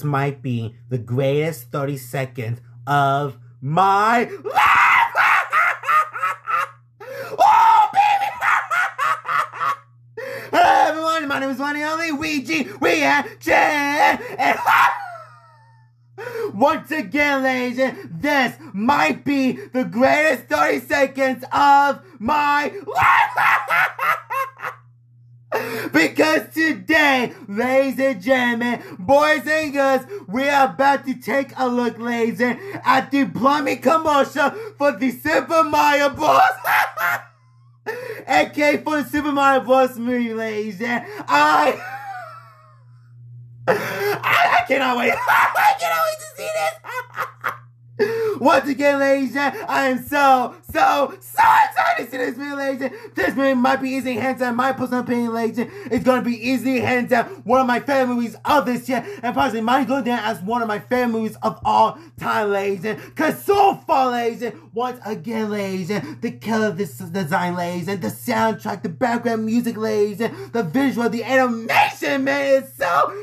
might be the greatest 30 seconds of my life! Oh, baby! Hello, everyone. My name is one and only Luigi. We are Jen. And once again, ladies, this might be the greatest 30 seconds of my life! Because today, ladies and gentlemen, boys and girls, we are about to take a look, ladies, at the plumbing commercial for the Super Mario Bros. aka for the Super Mario Bros. Movie, ladies. I cannot wait. I cannot wait to see this. Once again, ladies, I am so excited to see this movie, ladies. This movie might be easily hands down, my personal opinion, ladies. It's going to be easily hands down one of my favorite movies of this year, and possibly might go down as one of my favorite movies of all time, ladies. Because so far, ladies, once again, ladies, the killer of this design, ladies, and the soundtrack, the background music, ladies, the visual, the animation, man, it's so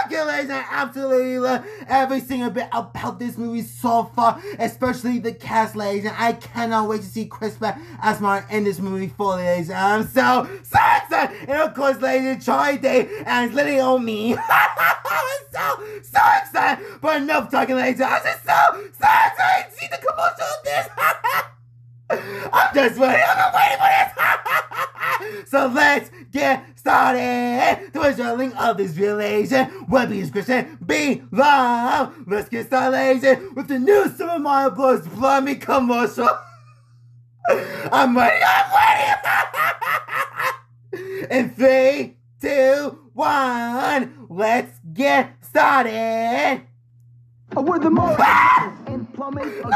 good, ladies. I absolutely love every single bit about this movie so far, especially the cast, ladies. And I cannot wait to see Chris Pratt as Mario in this movie for ladies. I'm so excited. And of course, ladies, Charlie Day and it's literally on me. I'm so excited. But enough talking, ladies. I'm just so excited to see the commercial of this. I'm just waiting. I'm not waiting for this. So let's get started. The original link of this video, ladies, will be in the description below. Let's get started, ladies, with the new Super Mario Bros. Plumbing commercial. I'm ready. In 3, 2, 1, let's get started. We're the most in plumbing again.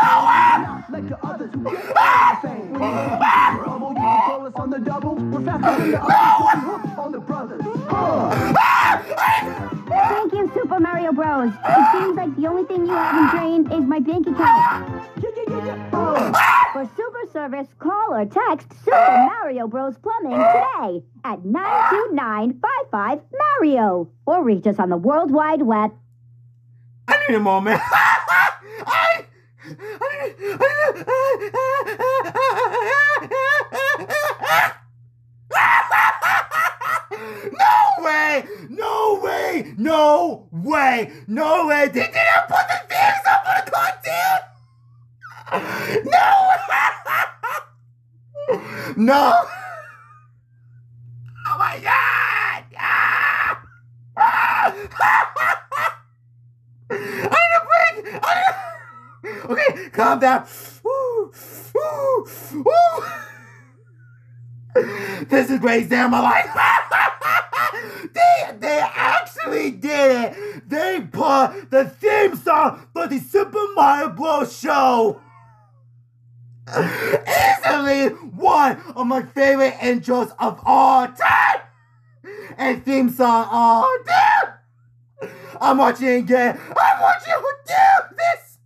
Like the others who get fame. When you trouble, you can call us on the double. We're faster than the others on the brothers. Thank you, Super Mario Bros. It seems like the only thing you haven't drained is my bank account. For super service, call or text Super Mario Bros. Plumbing today at 92955-MARIO. Or reach us on the World Wide Web. I need a moment. No way. They didn't put the things up on the cartoon. No. Oh my God. Okay, calm down. This is great day of my life. They actually did it. They put the theme song for the Super Mario Bros. Show. Easily one of my favorite intros of all time. And theme song all time. I'm watching again. I want you to do this.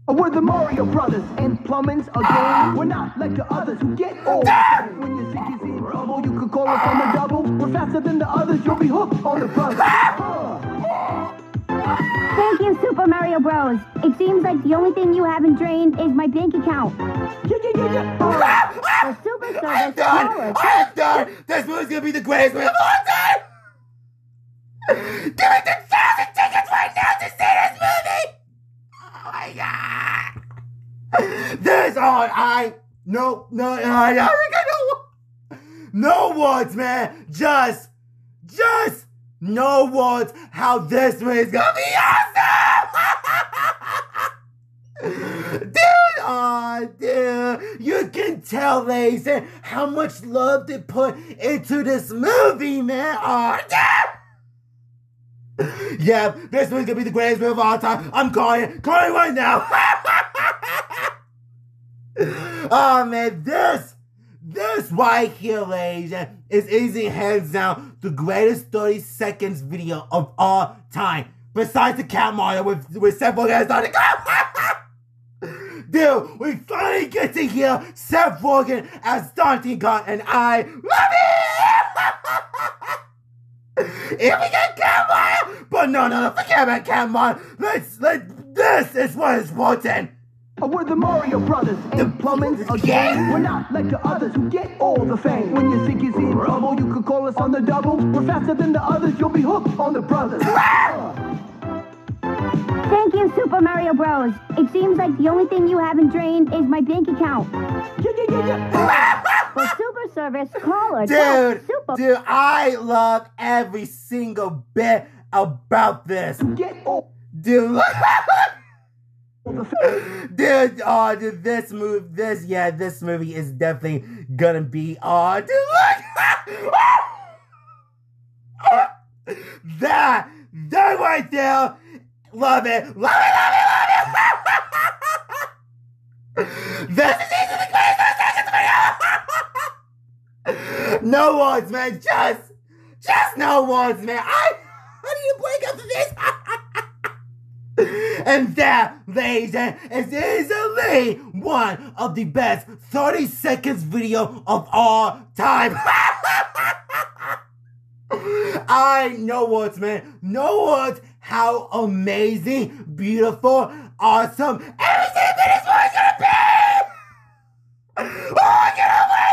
We're the Mario Brothers in plumbing's again. We're not like the others who get old. When you think you're in trouble, you can call us on the double. We're faster than the others, you'll be hooked on the brothers. Thank you, Super Mario Bros. It seems like the only thing you haven't drained is my bank account. For super service, call or text. I'm done. This movie's gonna be the greatest movie of all time. Give me 10,000 tickets right now to see this movie. Oh my God. This is all no words, man. Just no words how this movie is gonna be awesome. Dude, you can tell, ladies, how much love they put into this movie, man. Oh, yeah, this movie's gonna be the greatest movie of all time. I'm calling right now. Oh man, this right here, ladies, is easy hands down the greatest 30 seconds video of all time. Besides the Cat Mario with Seth Rogen starting. Dude, we finally get to hear Seth Rogen as Donkey Kong, and I love it! If we get Cat Mario, But no, forget about Camon. This is what is important. We're the Mario Brothers, and plumbing's a game. We're not like the others who get all the fame. When you think you're in trouble, you can call us on the double. We're faster than the others, you'll be hooked on the brothers. Thank you, Super Mario Bros. It seems like the only thing you haven't drained is my bank account. For super service, call or text Dude, I love every single bit about this. Dude, dude, this movie is definitely gonna be, dude, look! that right there, love it. This is easily the greatest 30 seconds video! No words, man, just no words, man. I need to break up this. And that, ladies, is easily one of the best 30 seconds video of all time. No words, man. No words how amazing, beautiful, awesome every single bit is what it's gonna be. Oh, I cannot wait.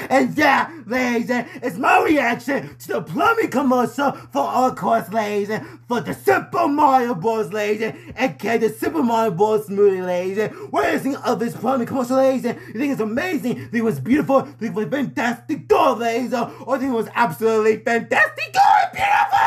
And yeah, ladies, it's my reaction to the plumbing commercial for, of course, ladies, for the Super Mario Bros. Ladies, aka the Super Mario Bros. Movie, ladies. What do you think of this plumbing commercial, ladies? You think it's amazing? You think it was beautiful? You think it was fantastic good, ladies? Or you think it was absolutely fantastic good, beautiful?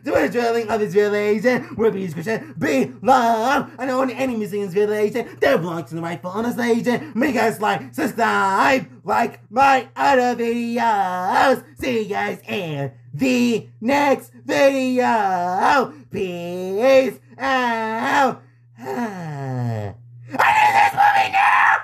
Do you enjoy the link of this video, ladies? Will be in the description below. I know any music in this video, ladies. They belong to the right for honest, ladies. Make guys like, subscribe, like my other videos. See you guys in the next video. Peace out. I need this movie now.